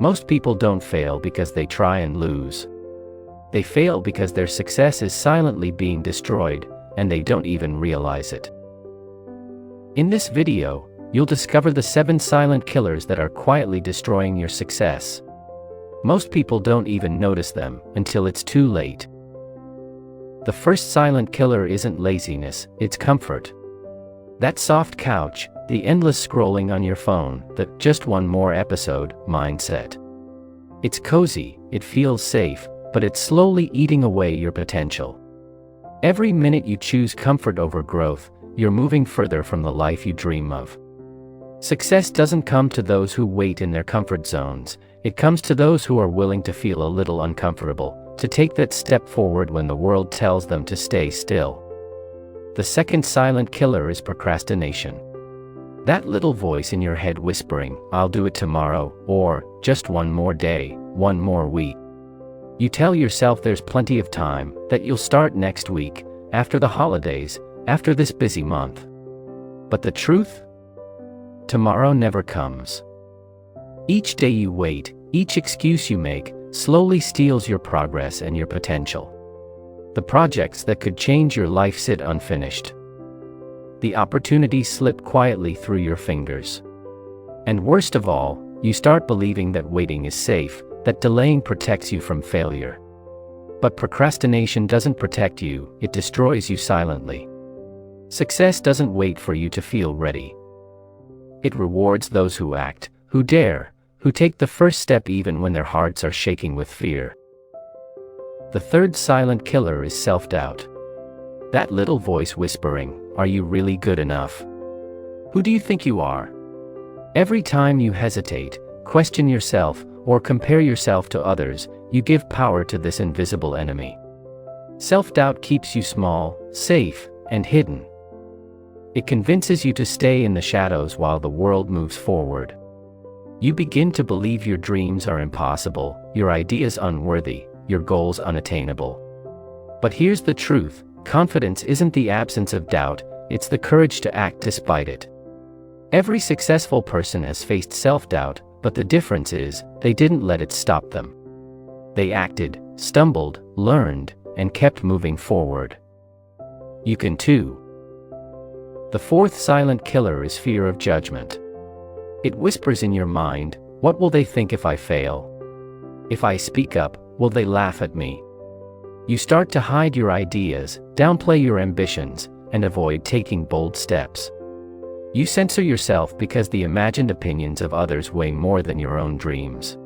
Most people don't fail because they try and lose. They fail because their success is silently being destroyed, and they don't even realize it. In this video, you'll discover the 7 silent killers that are quietly destroying your success. Most people don't even notice them until it's too late. The first silent killer isn't laziness, it's comfort. That soft couch, the endless scrolling on your phone, the just one more episode mindset. It's cozy, it feels safe, but it's slowly eating away your potential. Every minute you choose comfort over growth, you're moving further from the life you dream of. Success doesn't come to those who wait in their comfort zones, it comes to those who are willing to feel a little uncomfortable, to take that step forward when the world tells them to stay still. The second silent killer is procrastination. That little voice in your head whispering, "I'll do it tomorrow," or "just one more day, one more week." You tell yourself there's plenty of time, that you'll start next week, after the holidays, after this busy month. But the truth? Tomorrow never comes. Each day you wait, each excuse you make, slowly steals your progress and your potential. The projects that could change your life sit unfinished. The opportunities slip quietly through your fingers. And worst of all, you start believing that waiting is safe, that delaying protects you from failure. But procrastination doesn't protect you, it destroys you silently. Success doesn't wait for you to feel ready. It rewards those who act, who dare, who take the first step even when their hearts are shaking with fear. The third silent killer is self-doubt. That little voice whispering, "Are you really good enough? Who do you think you are?" Every time you hesitate, question yourself, or compare yourself to others, you give power to this invisible enemy. Self-doubt keeps you small, safe, and hidden. It convinces you to stay in the shadows while the world moves forward. You begin to believe your dreams are impossible, your ideas unworthy, your goals unattainable. But here's the truth, confidence isn't the absence of doubt, it's the courage to act despite it. Every successful person has faced self-doubt, but the difference is, they didn't let it stop them. They acted, stumbled, learned, and kept moving forward. You can too. The fourth silent killer is fear of judgment. It whispers in your mind, "What will they think if I fail? If I speak up, will they laugh at me?" You start to hide your ideas, downplay your ambitions, and avoid taking bold steps. You censor yourself because the imagined opinions of others weigh more than your own dreams.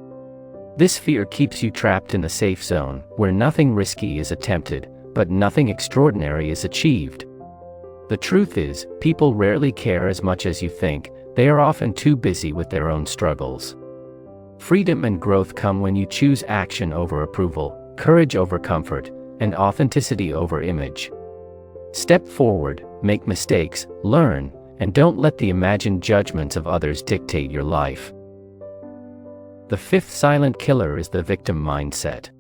This fear keeps you trapped in a safe zone, where nothing risky is attempted, but nothing extraordinary is achieved. The truth is, people rarely care as much as you think, they are often too busy with their own struggles. Freedom and growth come when you choose action over approval, courage over comfort, and authenticity over image. Step forward, make mistakes, learn, and don't let the imagined judgments of others dictate your life. The fifth silent killer is the victim mindset.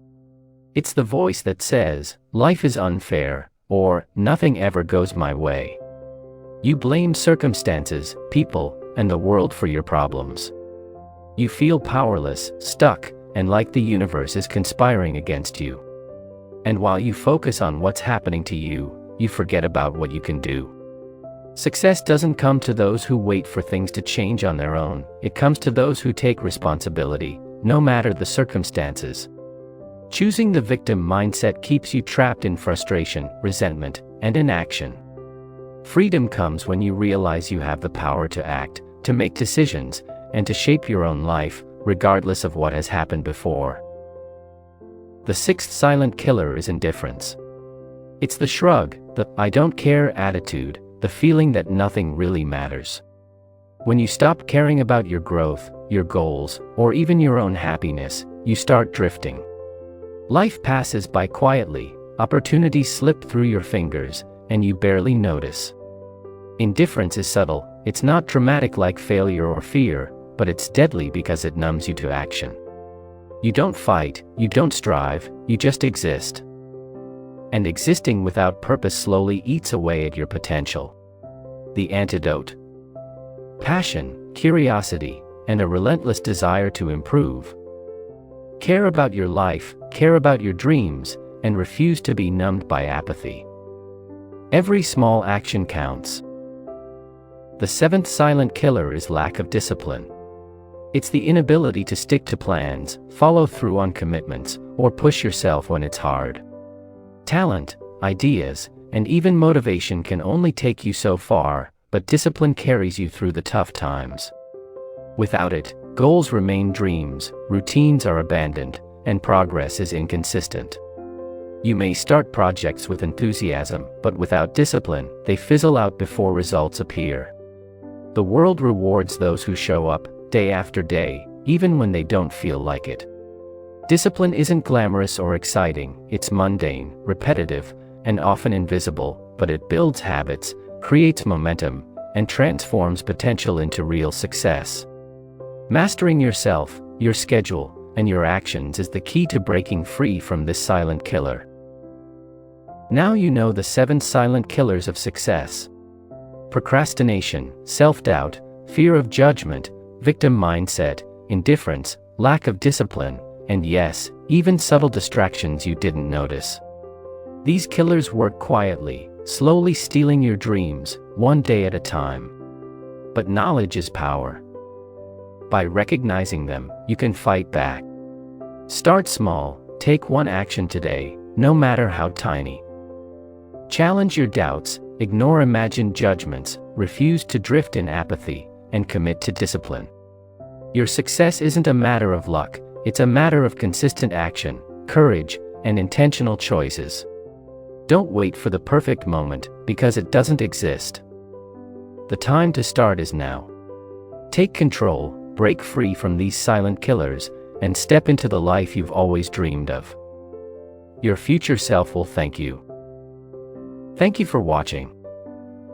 It's the voice that says, "Life is unfair," or "Nothing ever goes my way." You blame circumstances, people, and the world for your problems. You feel powerless, stuck, and like the universe is conspiring against you. And while you focus on what's happening to you, you forget about what you can do. Success doesn't come to those who wait for things to change on their own, it comes to those who take responsibility, no matter the circumstances. Choosing the victim mindset keeps you trapped in frustration, resentment, and inaction. Freedom comes when you realize you have the power to act, to make decisions, and to shape your own life, regardless of what has happened before. The sixth silent killer is indifference. It's the shrug, the "I don't care" attitude, the feeling that nothing really matters. When you stop caring about your growth, your goals, or even your own happiness, you start drifting. Life passes by quietly, opportunities slip through your fingers, and you barely notice. Indifference is subtle, it's not dramatic like failure or fear, but it's deadly because it numbs you to action. You don't fight, you don't strive, you just exist. And existing without purpose slowly eats away at your potential. The antidote: passion, curiosity, and a relentless desire to improve, Care about your life, care about your dreams, and refuse to be numbed by apathy. Every small action counts. The seventh silent killer is lack of discipline. It's the inability to stick to plans, follow through on commitments, or push yourself when it's hard. Talent, ideas, and even motivation can only take you so far, but discipline carries you through the tough times. Without it, goals remain dreams, routines are abandoned, and progress is inconsistent. You may start projects with enthusiasm, but without discipline, they fizzle out before results appear. The world rewards those who show up, day after day, even when they don't feel like it. Discipline isn't glamorous or exciting, it's mundane, repetitive, and often invisible, but it builds habits, creates momentum, and transforms potential into real success. Mastering yourself, your schedule, and your actions is the key to breaking free from this silent killer. Now you know the 7 silent killers of success. Procrastination, self-doubt, fear of judgment, victim mindset, indifference, lack of discipline, and yes, even subtle distractions you didn't notice. These killers work quietly, slowly stealing your dreams, one day at a time. But knowledge is power. By recognizing them, you can fight back. Start small, take one action today, no matter how tiny. Challenge your doubts, ignore imagined judgments, refuse to drift in apathy, and commit to discipline. Your success isn't a matter of luck, it's a matter of consistent action, courage, and intentional choices. Don't wait for the perfect moment, because it doesn't exist. The time to start is now. Take control, break free from these silent killers, and step into the life you've always dreamed of. Your future self will thank you. Thank you for watching.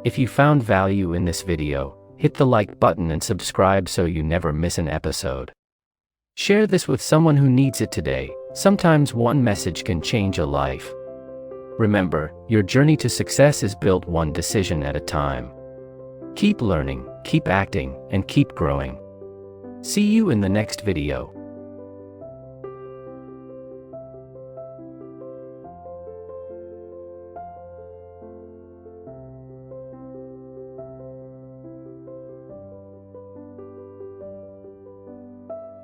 If you found value in this video, hit the like button and subscribe so you never miss an episode. Share this with someone who needs it today. Sometimes one message can change a life. Remember, your journey to success is built one decision at a time. Keep learning, keep acting, and keep growing. See you in the next video.